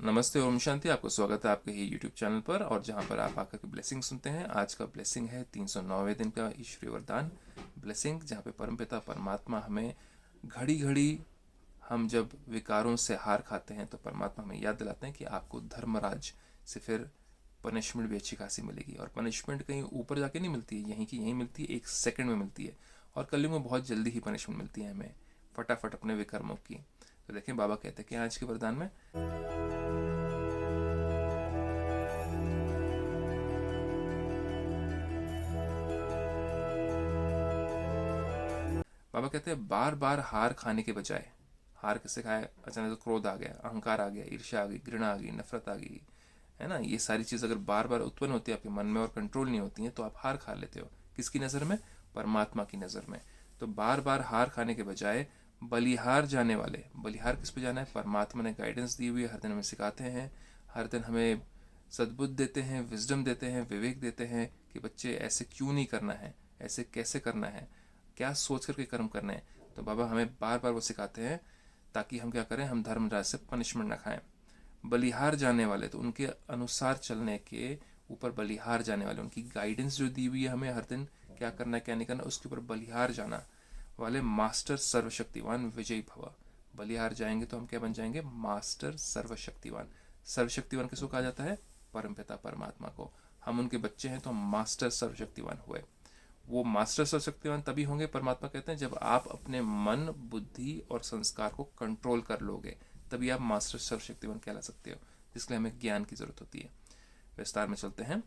नमस्ते, ओम शांति। आपको स्वागत है आपके ही यूट्यूब चैनल पर, और जहां पर आप आकर के ब्लेसिंग सुनते हैं। आज का ब्लेसिंग है 309वें दिन का ईश्वरीय वरदान ब्लेसिंग, जहां पे परमपिता परमात्मा हमें घड़ी घड़ी, हम जब विकारों से हार खाते हैं तो परमात्मा हमें याद दिलाते हैं कि आपको धर्मराज से फिर पनिशमेंट भी अच्छी खासी मिलेगी। और पनिशमेंट कहीं ऊपर जाके नहीं मिलती है, यहीं की यहीं मिलती है, 1 सेकंड में मिलती है। और कलयुग में बहुत जल्दी ही पनिशमेंट मिलती है हमें, फटाफट अपने विकर्मों की। तो देखें, बाबा कहते हैं कि आज के वरदान में बाबा कहते हैं बार बार हार खाने के बजाय, हार किससे खाए, अचानक से क्रोध आ गया, अहंकार आ गया, ईर्ष्या आ गई, घृणा आ गई, नफरत आ गई, है ना, ये सारी चीज़ अगर बार बार उत्पन्न होती है आपके मन में और कंट्रोल नहीं होती है तो आप हार खा लेते हो। किसकी नज़र में? परमात्मा की नज़र में। तो बार बार हार खाने के बजाय बलिहार जाने वाले, बलिहार किस पे जाना है? परमात्मा ने गाइडेंस दी हुई है, हर दिन हमें सिखाते हैं, हर दिन हमें सद्बुद्ध देते हैं, विजडम देते हैं, विवेक देते हैं कि बच्चे ऐसे क्यों नहीं करना है, ऐसे कैसे करना है, क्या सोच करके कर्म करने हैं। तो बाबा हमें बार बार वो सिखाते हैं ताकि हम क्या करें, हम धर्मराज से पनिशमेंट ना खाएं। बलिहार जाने वाले, तो उनके अनुसार चलने के ऊपर बलिहार जाने वाले, उनकी गाइडेंस जो दी हुई है हमें हर दिन क्या करना है क्या नहीं करना, उसके ऊपर बलिहार जाना वाले मास्टर सर्वशक्तिवान विजयी भव। बलिहार जाएंगे तो हम क्या बन जाएंगे? मास्टर सर्वशक्तिवान। सर्वशक्तिवान किसको कहा जाता है? परमपिता परमात्मा को। हम उनके बच्चे हैं तो हम मास्टर सर्वशक्तिवान हुए। वो मास्टर सर्वशक्तिवान तभी होंगे, परमात्मा कहते हैं, जब आप अपने मन, बुद्धि और संस्कार को कंट्रोल कर लोगे, तभी आप मास्टर सर्वशक्तिवान कहला सकते हो, जिसके लिए हमें ज्ञान की जरूरत होती है। विस्तार में चलते हैं।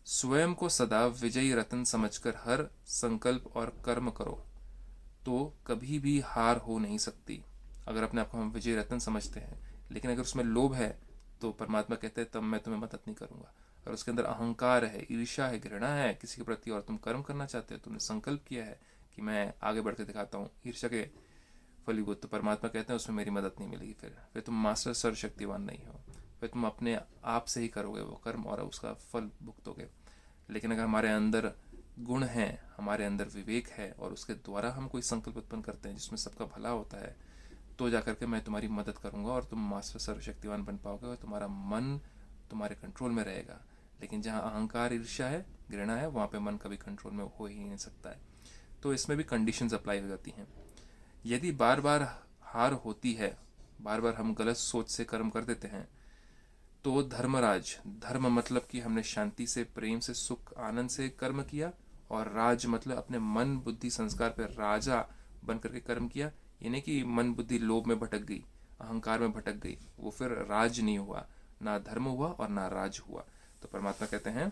स्वयं को सदा विजयी रतन समझकर हर संकल्प और कर्म करो तो कभी भी हार हो नहीं सकती। अगर अपने आप को हम विजय रतन समझते हैं, लेकिन अगर उसमें लोभ है तो परमात्मा कहते हैं तब मैं तुम्हें मदद नहीं करूंगा। और उसके अंदर अहंकार है, ईर्ष्या है, घृणा है किसी के प्रति, और तुम कर्म करना चाहते हो, तुमने संकल्प किया है कि मैं आगे बढ़ के दिखाता हूँ ईर्ष्या के फलीभूत, तो परमात्मा कहते हैं उसमें मेरी मदद नहीं मिलेगी। फिर तुम मास्टर सर्वशक्तिवान नहीं हो, फिर तुम अपने आप से ही करोगे वो कर्म और उसका फल भुगतोगे। लेकिन अगर हमारे अंदर गुण है, हमारे अंदर विवेक है, और उसके द्वारा हम कोई संकल्प उत्पन्न करते हैं जिसमें सबका भला होता है, तो जाकर के मैं तुम्हारी मदद करूंगा और तुम मास्टर सर्वशक्तिवान बन पाओगे और तुम्हारा मन तुम्हारे कंट्रोल में रहेगा। लेकिन जहाँ अहंकार, ईर्ष्या है, घृणा है, वहाँ पे मन कभी कंट्रोल में हो ही नहीं सकता है। तो इसमें भी कंडीशंस अप्लाई हो जाती हैं। यदि बार बार हार होती है, बार बार हम गलत सोच से कर्म कर देते हैं, तो धर्मराज, धर्म मतलब कि हमने शांति से, प्रेम से, सुख आनंद से कर्म किया, और राज मतलब अपने मन, बुद्धि, संस्कार पर राजा बन करके कर्म किया। यानी कि मन, बुद्धि लोभ में भटक गई, अहंकार में भटक गई, वो फिर राज नहीं हुआ, ना धर्म हुआ और ना राज हुआ। तो परमात्मा कहते हैं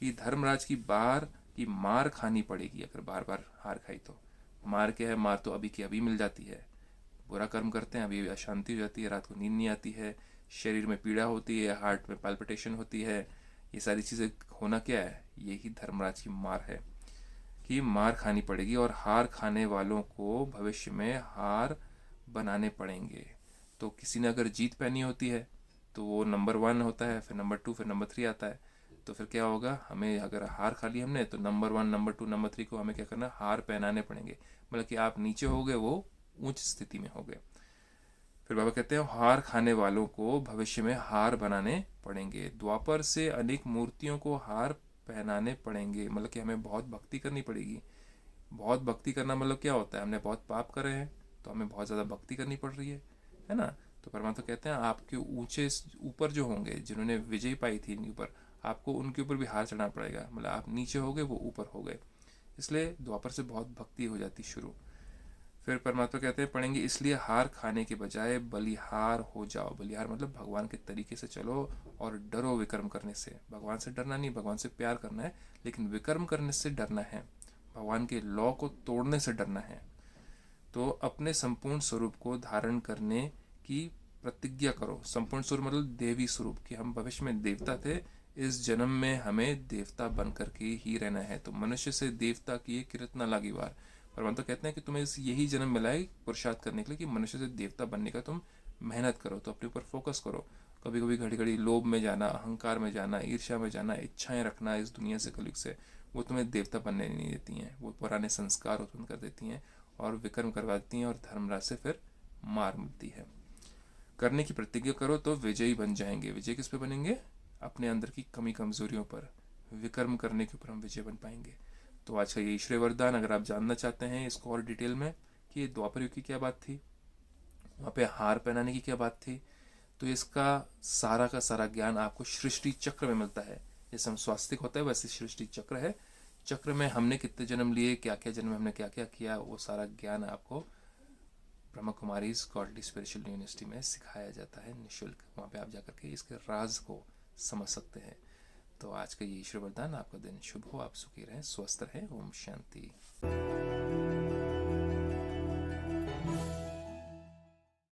कि धर्मराज की मार खानी पड़ेगी। अगर बार बार हार खाई तो मार क्या है? मार तो अभी की अभी मिल जाती है। बुरा कर्म करते हैं, अभी अशांति हो जाती है, रात को नींद नहीं आती है, शरीर में पीड़ा होती है, हार्ट में पैल्पिटेशन होती है। ये सारी चीज़ें होना क्या है? यही धर्मराज की मार है कि मार खानी पड़ेगी, और हार खाने वालों को भविष्य में हार बनाने पड़ेंगे। तो किसी ने अगर जीत पहनी होती है तो वो नंबर 1 होता है, फिर नंबर 2, फिर नंबर 3 आता है। तो फिर क्या होगा? हमें अगर हार खा ली हमने, तो नंबर 1, नंबर 2, नंबर 3 को हमें क्या करना? हार पहनाने पड़ेंगे। मतलब कि आप नीचे हो गए, वो उच्च स्थिति में हो गए। फिर बाबा कहते हैं हार खाने वालों को भविष्य में हार बनाने पड़ेंगे। द्वापर से अनेक मूर्तियों को हार पहनाने पड़ेंगे, मतलब कि हमें बहुत भक्ति करनी पड़ेगी। बहुत भक्ति करना मतलब क्या होता है? हमने बहुत पाप करे हैं तो हमें बहुत ज़्यादा भक्ति करनी पड़ रही है ना। तो परमात्मा कहते हैं आपके ऊंचे ऊपर जो होंगे, जिन्होंने विजय पाई थी इनके ऊपर, आपको उनके ऊपर भी हार चढ़ाना पड़ेगा। मतलब आप नीचे हो गए, वो ऊपर हो गए। इसलिए द्वापर से बहुत भक्ति हो जाती शुरू। फिर परमात्मा कहते हैं पढ़ेंगे, इसलिए हार खाने के बजाय बलिहार हो जाओ। बलिहार मतलब भगवान के तरीके से चलो और डरो विकर्म करने से। भगवान से डरना नहीं, भगवान से प्यार करना है, लेकिन विकर्म करने से डरना है, भगवान के लॉ को तोड़ने से डरना है। तो अपने संपूर्ण स्वरूप को धारण करने की प्रतिज्ञा करो। संपूर्ण स्वरूप मतलब देवी स्वरूप, कि हम भविष्य में देवता थे, इस जन्म में हमें देवता बन करके ही रहना है। तो मनुष्य से देवता की ये कितना लागी बार। परमात्मा कहते हैं कि तुम्हें इस यही जन्म मिला है पुरुषार्थ करने के लिए, कि मनुष्य से देवता बनने का तुम मेहनत करो, तो अपने ऊपर फोकस करो। कभी कभी घड़ी घड़ी लोभ में जाना, अहंकार में जाना, ईर्ष्या में जाना, इच्छाएं रखना इस दुनिया से, कलयुग से, वो तुम्हें देवता बनने नहीं देती हैं। वो पुराने संस्कार उत्पन्न कर देती हैं और विकर्म करवाती हैं, और धर्मराज से फिर मार मिलती है। करने की प्रतिज्ञा करो तो विजयी बन जाएंगे। विजय किस पे बनेंगे? अपने अंदर की कमी कमजोरियों पर विकर्म करने के ऊपर हम विजय बन पाएंगे। तो आज का ये ईश्वरीय वरदान, अगर आप जानना चाहते हैं इसको और डिटेल में कि द्वापर युग की क्या बात थी, वहाँ पे हार पहनाने की क्या बात थी, तो इसका सारा का सारा ज्ञान आपको सृष्टि चक्र में मिलता है। जैसे हम स्वास्तिक होता है वैसे सृष्टि चक्र है। चक्र में हमने कितने जन्म लिए, क्या क्या जन्म में हमने क्या क्या किया, वो सारा ज्ञान आपको Brahma Kumari godly spiritual university में सिखाया जाता है निःशुल्क। वहाँ पे आप जाकर के इसके राज को समझ सकते हैं। तो आज का ये ईश्वर वरदान, आपका दिन शुभ हो, आप सुखी रहें, स्वस्थ रहें। ओम शांति।